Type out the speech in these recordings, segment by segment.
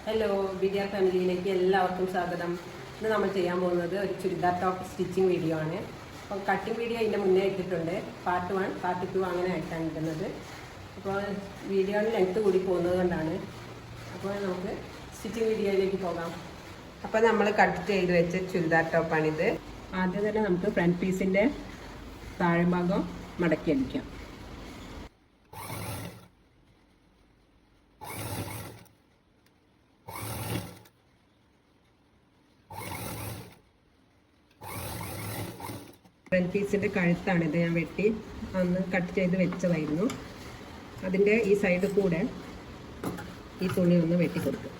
Hello വിദ്യാ ഫാമിലിയിലേക്ക് എല്ലാവർക്കും സ്വാഗതം. ഇന്ന് നമ്മൾ ചെയ്യാൻ പോകുന്നത് ഒരു ചുരിദാർ ടോപ്പ് സ്റ്റിച്ചിങ് വീഡിയോ ആണ്. അപ്പോൾ കട്ടിങ് വീഡിയോ ഇതിൻ്റെ മുന്നേ ഇട്ടിട്ടുണ്ട്. പാർട്ട് 1, പാർട്ട് 2 അങ്ങനെ ആയിട്ടാണ് ഇടുന്നത്. അപ്പോൾ വീഡിയോയുടെ ലെങ്ത്ത് കൂടി പോകുന്നത് കൊണ്ടാണ്. അപ്പോൾ നമുക്ക് സ്റ്റിച്ചിങ് വീഡിയോയിലേക്ക് പോകാം. അപ്പോൾ നമ്മൾ കട്ട് ചെയ്ത് വെച്ച ചുരിദാർ ടോപ്പാണിത്. ആദ്യം തന്നെ നമുക്ക് ഫ്രണ്ട് പീസിൻ്റെ താഴ്ഭാഗം മടക്കി അടിക്കാം. ഫ്രണ്ട് പീസിൻ്റെ കഴുത്താണിത്. ഞാൻ വെട്ടി അന്ന് കട്ട് ചെയ്ത് വെച്ചതായിരുന്നു. അതിൻ്റെ ഈ സൈഡ് കൂടെ ഈ തുണി ഒന്ന് വെട്ടിക്കൊടുക്കും.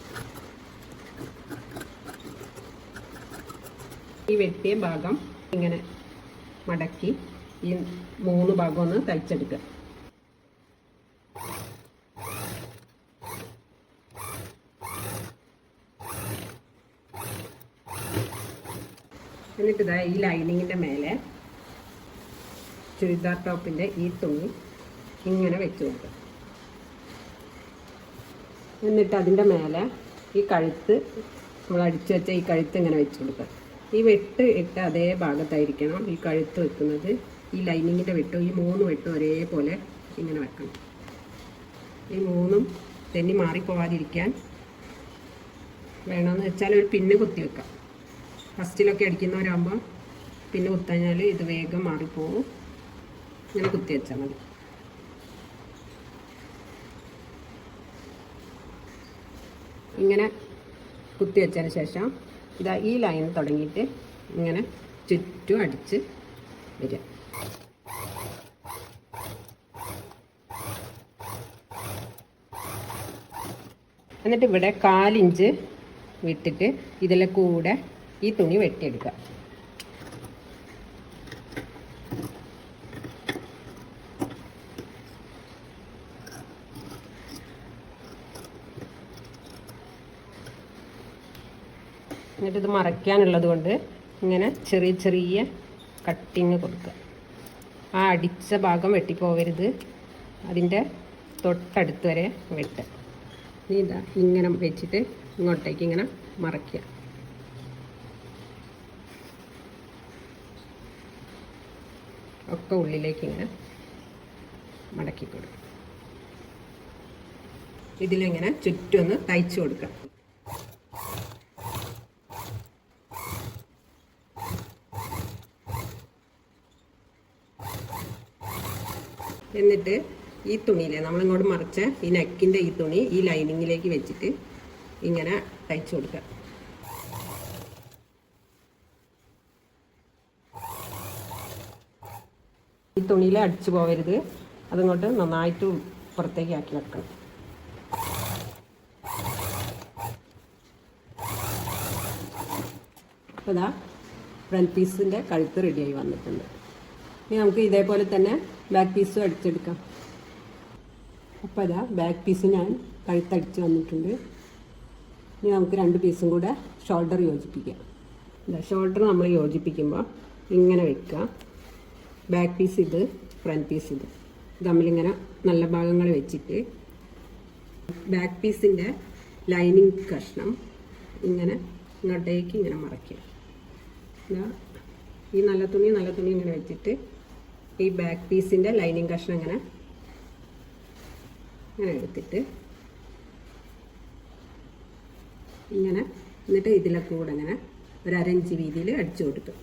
ഈ വെട്ടിയ ഭാഗം ഇങ്ങനെ മടക്കി ഈ 3 ഭാഗം ഒന്ന് തയ്ച്ചെടുക്കുക. എന്നിട്ട് ഇതാ ഈ ലൈനിങ്ങിൻ്റെ മേലെ ചുരിദാർ ടോപ്പിൻ്റെ ഈ തുണി ഇങ്ങനെ വെച്ച് കൊടുക്കുക. എന്നിട്ട് അതിൻ്റെ മേലെ ഈ കഴുത്ത് നമ്മൾ അടിച്ചു വെച്ച ഈ കഴുത്ത് ഇങ്ങനെ വെച്ച് കൊടുക്കുക. ഈ വെട്ട് ഇട്ട് അതേ ഭാഗത്തായിരിക്കണം ഈ കഴുത്ത് വെക്കുന്നത്. ഈ ലൈനിങ്ങിൻ്റെ വെട്ടും ഈ 3 വെട്ടും ഒരേപോലെ ഇങ്ങനെ വെക്കണം. ഈ 3ഉം തെന്നി മാറിപ്പോവാതിരിക്കാൻ വേണമെന്ന് വെച്ചാൽ ഒരു പിന്ന് കുത്തി വെക്കാം. ഫസ്റ്റിലൊക്കെ അടിക്കുന്നവരാകുമ്പോൾ പിന്നെ കുത്തഞ്ഞാൽ ഇത് വേഗം മാറിപ്പോവും. ഇങ്ങനെ കുത്തി വെച്ചാൽ മതി. ഇങ്ങനെ കുത്തി വെച്ചതിന് ശേഷം ഇതാ ഈ ലൈൻ തുടങ്ങിയിട്ട് ഇങ്ങനെ ചുറ്റും അടിച്ച് വരിക. എന്നിട്ട് ഇവിടെ 1/4 ഇഞ്ച് വിട്ടിട്ട് ഇതിലെ കൂടെ ഈ തുണി വെട്ടിയെടുക്കുക. എന്നിട്ട് ഇത് മറയ്ക്കാനുള്ളത് കൊണ്ട് ഇങ്ങനെ ചെറിയ ചെറിയ കട്ടിങ് കൊടുക്കുക. ആ അടിച്ച ഭാഗം വെട്ടിപ്പോവരുത്. അതിൻ്റെ തൊട്ടടുത്ത് വരെ വെട്ടുക. ഇതാ ഇങ്ങനെ വെച്ചിട്ട് ഇങ്ങോട്ടേക്ക് ഇങ്ങനെ മറയ്ക്കുക. ഒക്കെ ഉള്ളിലേക്ക് ഇങ്ങനെ മടക്കി കൊടുക്കും. ഇതിലിങ്ങനെ ചുറ്റും ഒന്ന് തയ്ച്ചു കൊടുക്കാം. എന്നിട്ട് ഈ തുണിയിലെ നമ്മളിങ്ങോട്ട് മറിച്ച ഈ നെക്കിൻ്റെ ഈ തുണി ഈ ലൈനിങ്ങിലേക്ക് വെച്ചിട്ട് ഇങ്ങനെ തയ്ച്ചു കൊടുക്കുക. ഈ തുണിയിൽ അടിച്ചു പോകരുത്. അതങ്ങോട്ട് നന്നായിട്ട് പുറത്തേക്ക് ആക്കി വെക്കണം. അപ്പോൾ ഇതാ ഫ്രണ്ട് പീസിൻ്റെ കഴുത്ത് റെഡിയായി വന്നിട്ടുണ്ട്. ഇനി നമുക്ക് ഇതേപോലെ തന്നെ ബാക്ക് പീസും അടിച്ചെടുക്കാം. അപ്പോൾ ഇതാ ബാക്ക് പീസ് ഞാൻ കഴുത്തടിച്ച് വന്നിട്ടുണ്ട്. ഇനി നമുക്ക് 2 പീസും കൂടെ ഷോൾഡർ യോജിപ്പിക്കാം. ഇതാ ഷോൾഡർ നമ്മൾ യോജിപ്പിക്കുമ്പോൾ ഇങ്ങനെ വെക്കുക. ബാക്ക് പീസ് ഇത്, ഫ്രണ്ട് പീസ് ഇത് തമ്മിലിങ്ങനെ നല്ല ഭാഗങ്ങൾ വെച്ചിട്ട് ബാക്ക് പീസിൻ്റെ ലൈനിങ് കഷ്ണം ഇങ്ങനെ ഇങ്ങോട്ടേക്ക് ഇങ്ങനെ മറയ്ക്കുക. ഈ നല്ല തുണി ഇങ്ങനെ വെച്ചിട്ട് ഈ ബാക്ക് പീസിൻ്റെ ലൈനിങ് കഷ്ണം ഇങ്ങനെ എടുത്തിട്ട് ഇങ്ങനെ എന്നിട്ട് ഇതിലെ കൂടെ ഇങ്ങനെ ഒരു 1/2 ഇഞ്ച് വീതിയിൽ അടിച്ചു കൊടുത്തു.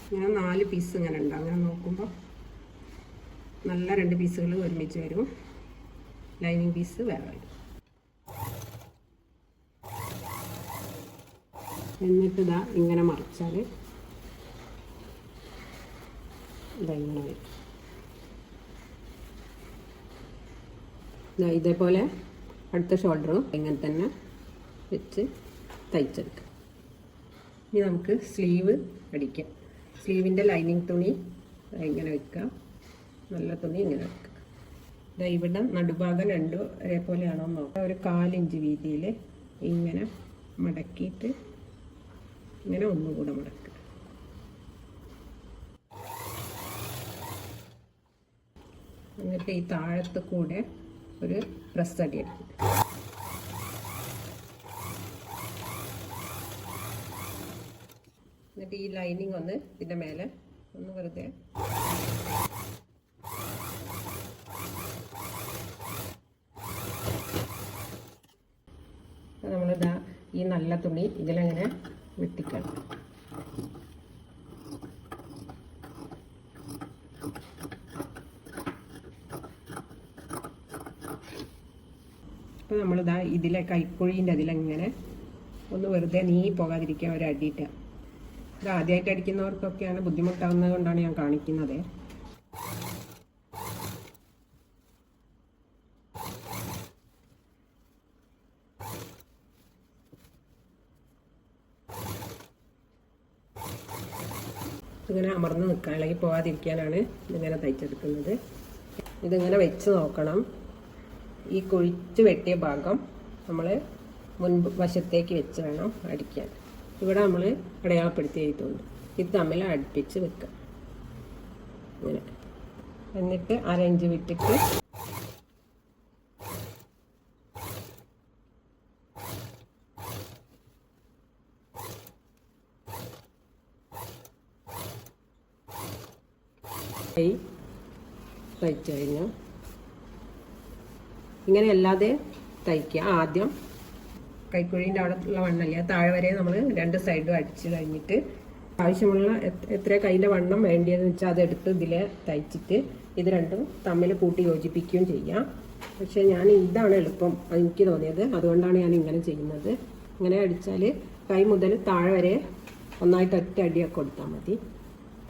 ഇങ്ങനെ 4 പീസ് ഇങ്ങനെ ഉണ്ട്. അങ്ങനെ നോക്കുമ്പോൾ നല്ല 2 പീസുകൾ ഒരുമിച്ച് വരും. ലൈനിങ് പീസ് വേറെ വരും. എന്നിട്ട് ഇതാ ഇങ്ങനെ മറിച്ചാൽ ഇതാ ഇങ്ങനെ വരും. ഇതേപോലെ അടുത്ത ഷോൾഡറും ഇങ്ങനെ തന്നെ വെച്ച് തയ്ച്ചെടുക്കാം. ഇനി നമുക്ക് സ്ലീവ് അടിക്കാം. സ്ലീവിൻ്റെ ലൈനിങ് തുണി ഇങ്ങനെ വെക്കുക. നല്ല തുണി ഇങ്ങനെ വെക്കുക. ഇതാ ഇവിടെ നടുഭാഗം 2 ഒരേപോലെയാണോ നോക്കുക. ഒരു 1/4 ഇഞ്ച് വീതിയിൽ ഇങ്ങനെ മടക്കിയിട്ട് ഇങ്ങനെ ഒന്നുകൂടെ മടക്കുക. എന്നിട്ട് ഈ താഴത്ത് കൂടെ ഒരു പ്രസ് അടി അടിക്കും. എന്നിട്ട് ഈ ലൈനിങ് ഒന്ന് ഇതിൻ്റെ മേലെ ഒന്ന് വെറുതെ നമ്മളിതാ ഈ നല്ല തുണി ഇതിലങ്ങനെ വെട്ടിക്കണം. അപ്പോൾ നമ്മളിതാ ഇതിലെ കൈക്കുഴീൻ്റെ അതിലെങ്ങനെ ഒന്ന് വെറുതെ പോകാതിരിക്കാൻ ഒരടിയിട്ട്. ഇത് ആദ്യമായിട്ട് അടിക്കുന്നവർക്കൊക്കെയാണ് ബുദ്ധിമുട്ടാവുന്നത് കൊണ്ടാണ് ഞാൻ കാണിക്കുന്നത്. ഇങ്ങനെ അമർന്ന് നിൽക്കാൻ, അല്ലെങ്കിൽ പോകാതിരിക്കാനാണ് ഇതിങ്ങനെ തയ്ച്ചെടുക്കുന്നത്. ഇതിങ്ങനെ വെച്ച് നോക്കണം. ഈ കുഴിച്ച് വെട്ടിയ ഭാഗം നമ്മൾ മുൻപ് വശത്തേക്ക് വെച്ച് വേണം അടിക്കാൻ. ഇവിടെ നമ്മൾ അടയാളപ്പെടുത്തി എഴുതുന്നുണ്ട്. ഇത് തമ്മിൽ അടുപ്പിച്ച് വെക്കുക ഇങ്ങനെ. എന്നിട്ട് 1/2 ഇഞ്ച് വിട്ടിട്ട് തയ്ച്ചു കഴിഞ്ഞു. ഇങ്ങനെ അല്ലാതെ തയ്ക്കുക. ആദ്യം കൈക്കുഴീൻ്റെ അവിടെ ഉള്ള വണ്ണമില്ല, താഴെ വരെ നമ്മൾ 2 സൈഡും അടിച്ച് കഴിഞ്ഞിട്ട് ആവശ്യമുള്ള എത്ര കയ്യിലെ വണ്ണം വേണ്ടിയതെന്ന് വെച്ചാൽ അതെടുത്ത് ഇതിൽ തയ്ച്ചിട്ട് ഇത് രണ്ടും തമ്മിൽ കൂട്ടി യോജിപ്പിക്കുകയും ചെയ്യാം. പക്ഷേ ഞാൻ ഇതാണ് എളുപ്പം എനിക്ക് തോന്നിയത്, അതുകൊണ്ടാണ് ഞാൻ ഇങ്ങനെ ചെയ്യുന്നത്. ഇങ്ങനെ അടിച്ചാൽ കൈ മുതൽ താഴെ വരെ ഒന്നായിട്ട് ഒറ്റ അടിയൊക്കെ കൊടുത്താൽ മതി.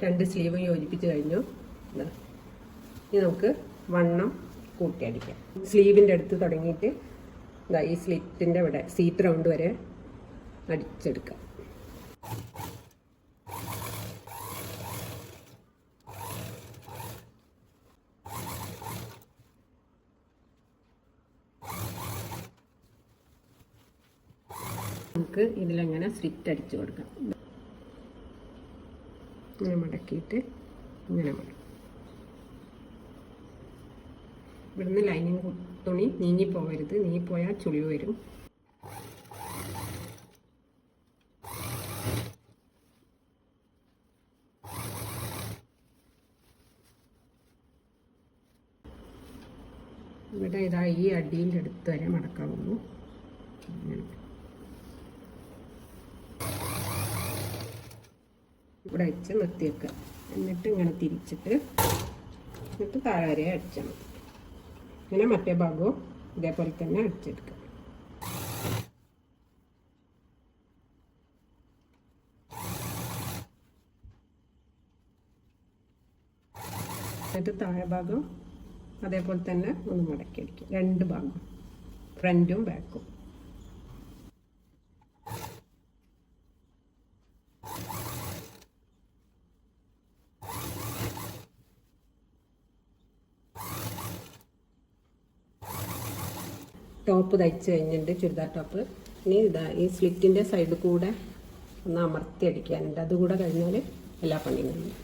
2 സ്ലീവും യോജിപ്പിച്ച് കഴിഞ്ഞു. ഇനി നമുക്ക് വണ്ണം കൂട്ടി അടിക്കാം. സ്ലീവിൻ്റെ അടുത്ത് തുടങ്ങിയിട്ട് ഈ സ്ലിറ്റിൻ്റെ ഇവിടെ സീറ്റ് റൗണ്ട് വരെ അടിച്ചെടുക്കാം. നമുക്ക് ഇതിലെങ്ങനെ സ്ലിറ്റ് അടിച്ചു കൊടുക്കാം. ഇങ്ങനെ മടക്കിയിട്ട് ഇങ്ങനെ മടക്കും. ഇവിടുന്ന് ലൈനിങ് തുണി നീങ്ങിപ്പോകരുത്, നീങ്ങിപ്പോയാൽ ചുളിവ് വരും. ഇവിടെ ഇതാ ഈ അടിയിൻ്റെ അടുത്ത് വരെ മടക്കാവുന്നു. ഇവിടെ വെച്ച് നിർത്തി വെക്കുക. എന്നിട്ട് ഇങ്ങനെ തിരിച്ചിട്ട് എന്നിട്ട് താഴെ വരെ അടിച്ചാൽ മതി. ഇങ്ങനെ മറ്റേ ഭാഗവും ഇതേപോലെ തന്നെ അടിച്ചെടുക്കുക. എന്നിട്ട് താഴെ ഭാഗം അതേപോലെ തന്നെ ഒന്ന് മടക്കി അടിക്കുക. 2 ഭാഗം, ഫ്രണ്ടും ബാക്കും. ടോപ്പ് തയ്ച്ച് കഴിഞ്ഞിട്ടുണ്ട്, ചുരിദാർ ടോപ്പ്. ഇനി ഇതാ ഈ സ്ലിറ്റിൻ്റെ സൈഡിൽ കൂടെ ഒന്ന് അമർത്തി അടിക്കാനുണ്ട്. അതുകൂടെ കഴിഞ്ഞാൽ എല്ലാ പണിയും കഴിഞ്ഞു.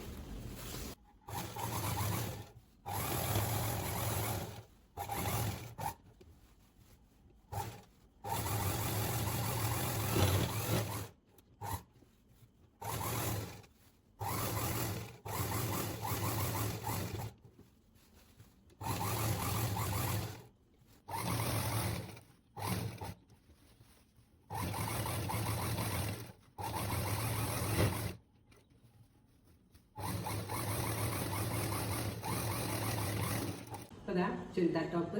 അപ്പോൾ ഇതാ ചുരിദാർ ടോപ്പ്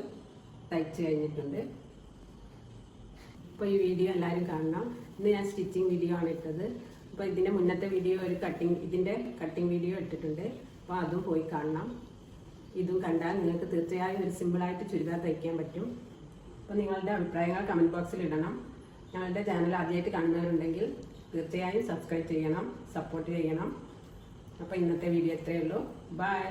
തയ്ച്ച് കഴിഞ്ഞിട്ടുണ്ട്. അപ്പോൾ ഈ വീഡിയോ എല്ലാവരും കാണണം. ഇന്ന് ഞാൻ സ്റ്റിച്ചിങ് വീഡിയോ ആണ് ഇട്ടത്. അപ്പോൾ ഇതിൻ്റെ മുന്നത്തെ വീഡിയോ ഒരു ഇതിൻ്റെ കട്ടിങ് വീഡിയോ ഇട്ടിട്ടുണ്ട്. അപ്പോൾ അതും പോയി കാണണം. ഇതും കണ്ടാൽ നിങ്ങൾക്ക് തീർച്ചയായും ഒരു സിമ്പിളായിട്ട് ചുരിദാർ തയ്ക്കാൻ പറ്റും. അപ്പോൾ നിങ്ങളുടെ അഭിപ്രായങ്ങൾ കമൻറ്റ് ബോക്സിൽ ഇടണം. ഞങ്ങളുടെ ചാനൽ ആദ്യമായിട്ട് കാണുന്നവരുണ്ടെങ്കിൽ തീർച്ചയായും സബ്സ്ക്രൈബ് ചെയ്യണം, സപ്പോർട്ട് ചെയ്യണം. അപ്പോൾ ഇന്നത്തെ വീഡിയോ ഇത്രയേ ഉള്ളൂ. ബൈ.